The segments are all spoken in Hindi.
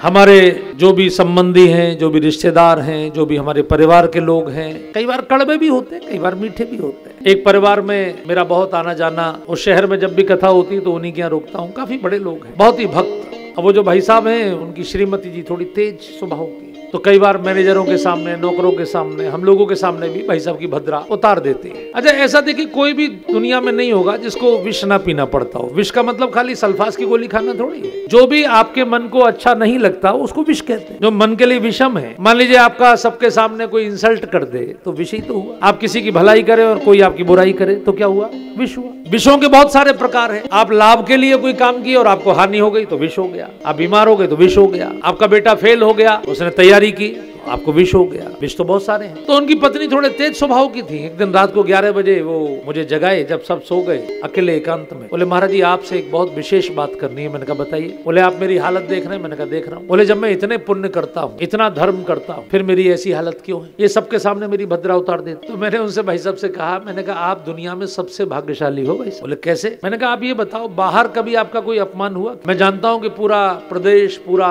हमारे जो भी संबंधी हैं, जो भी रिश्तेदार हैं, जो भी हमारे परिवार के लोग हैं, कई बार कड़वे भी होते हैं, कई बार मीठे भी होते हैं। एक परिवार में मेरा बहुत आना जाना, उस शहर में जब भी कथा होती है तो उन्हीं के यहाँ रुकता हूँ। काफी बड़े लोग हैं, बहुत ही भक्त। अब वो जो भाई साहब हैं, उनकी श्रीमती जी थोड़ी तेज स्वभाव की, तो कई बार मैनेजरों के सामने, नौकरों के सामने, हम लोगों के सामने भी भाई साहब की भद्रा उतार देते हैं। अच्छा, ऐसा देखिए, कोई भी दुनिया में नहीं होगा जिसको विष ना पीना पड़ता हो। विष का मतलब खाली सल्फास की गोली खाना थोड़ी है। जो भी आपके मन को अच्छा नहीं लगता उसको विष कहते हैं, जो मन के लिए विषम है। मान लीजिए आपका सबके सामने कोई इंसल्ट कर दे तो विष ही तो हुआ। आप किसी की भलाई करे और कोई आपकी बुराई करे तो क्या हुआ? विष हुआ। विषों के बहुत सारे प्रकार है। आप लाभ के लिए कोई काम किए और आपको हानि हो गई तो विष हो गया। आप बीमार हो गए तो विष हो गया। आपका बेटा फेल हो गया, उसने तैयारी की, आपको विष हो गया। विष तो बहुत सारे हैं। तो उनकी पत्नी थोड़े तेज स्वभाव की थी। एक दिन रात को 11 बजे वो मुझे जगाए, जब सब सो गए, अकेले एकांत में। बोले महाराज जी, आपसे एक बहुत विशेष बात करनी है। मैंने कहा बताइए। बोले आप मेरी हालत देख रहे हैं? मैंने कहा देख रहा हूँ। बोले जब मैं इतने पुण्य करता हूँ, इतना धर्म करता हूँ, फिर मेरी ऐसी हालत क्यों है? ये सबके सामने मेरी भद्रा उतार देते। तो मैंने उनसे भाई साहब से कहा, मैंने कहा आप दुनिया में सबसे भाग्यशाली हो भाई साहब। बोले कैसे? मैंने कहा आप ये बताओ, बाहर कभी आपका कोई अपमान हुआ? मैं जानता हूँ कि पूरा प्रदेश, पूरा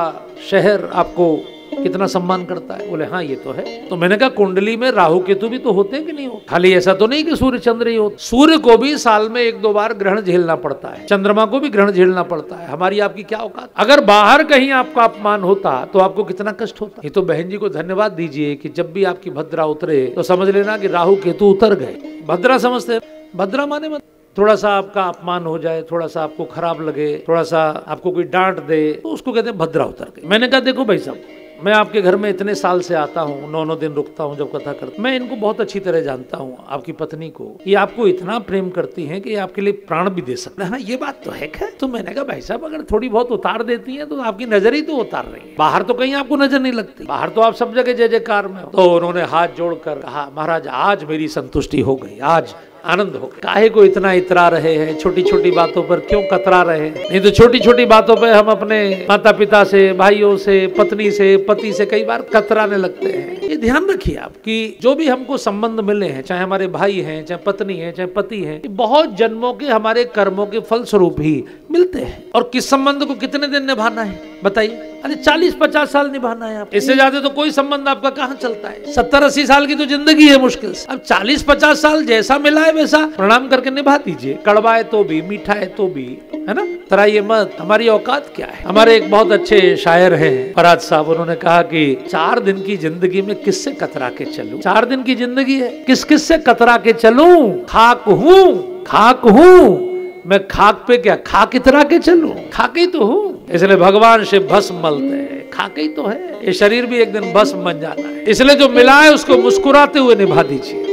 शहर आपको कितना सम्मान करता है। बोले हाँ ये तो है। तो मैंने कहा कुंडली में राहु केतु भी तो होते हैं कि नहीं होते? खाली ऐसा तो नहीं कि सूर्य चंद्र ही होते। सूर्य को भी साल में 1-2 बार ग्रहण झेलना पड़ता है, चंद्रमा को भी ग्रहण झेलना पड़ता है। हमारी आपकी क्या औकात? अगर बाहर कहीं आपका अपमान होता तो आपको कितना कष्ट होता। ये तो बहन जी को धन्यवाद दीजिए कि जब भी आपकी भद्रा उतरे तो समझ लेना कि राहु केतु उतर गए। भद्रा समझते, भद्रा माने मत थोड़ा सा आपका अपमान हो जाए, थोड़ा सा आपको खराब लगे, थोड़ा सा आपको कोई डांट दे तो उसको कहते हैं भद्रा उतर गई। मैंने कहा देखो भाई साहब, मैं आपके घर में इतने साल से आता हूँ, 9 दिन रुकता हूँ जब कथा करता। मैं इनको बहुत अच्छी तरह जानता हूँ, आपकी पत्नी को। ये आपको इतना प्रेम करती हैं कि ये आपके लिए प्राण भी दे सकते हैं। हाँ ये बात तो है। तो मैंने कहा भाई साहब, अगर थोड़ी बहुत उतार देती हैं तो आपकी नजर ही तो उतार रही है। बाहर तो कहीं आपको नजर नहीं लगती, बाहर तो आप सब जगह जय जयकार में हो। तो उन्होंने हाथ जोड़कर कहा महाराज आज मेरी संतुष्टि हो गई, आज आनंद हो। काहे को इतना इतरा रहे हैं? छोटी छोटी बातों पर क्यों कतरा रहे हैं? नहीं तो छोटी छोटी बातों पर हम अपने माता पिता से, भाइयों से, पत्नी से, पति से कई बार कतराने लगते हैं। ये ध्यान रखिए आप कि जो भी हमको संबंध मिले हैं, चाहे हमारे भाई हैं, चाहे पत्नी है, चाहे पति है, बहुत जन्मों के हमारे कर्मों के फल स्वरूप ही मिलते हैं। और किस संबंध को कितने दिन निभाना है बताइए? अरे 40-50 साल निभाना है। आप इससे ज्यादा तो कोई संबंध आपका कहाँ चलता है। 70-80 साल की तो जिंदगी है मुश्किल से। अब 40-50 साल जैसा मिला है वैसा प्रणाम करके निभा दीजिए। कड़वा है तो भी, मीठा है तो भी, है ना? तराइए मत। हमारी औकात क्या है? हमारे एक बहुत अच्छे शायर हैं फराज साहब, उन्होंने कहा कि 4 दिन की जिंदगी में किससे कतरा के चलूं? 4 दिन की जिंदगी है, किस किस से कतरा के चलूं? खाक हूँ, खाक हूँ मैं, खाक पे क्या खाक इतरा के चलूं? खाक ही तो हूँ। इसलिए भगवान शिव भस्म मलते हैं, खाक ही तो है। ये शरीर भी एक दिन भस्म बन जाना है। इसलिए जो मिला है उसको मुस्कुराते हुए निभा दीजिए।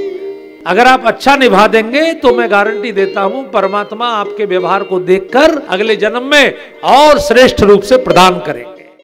अगर आप अच्छा निभा देंगे तो मैं गारंटी देता हूं परमात्मा आपके व्यवहार को देखकर अगले जन्म में और श्रेष्ठ रूप से प्रदान करेंगे।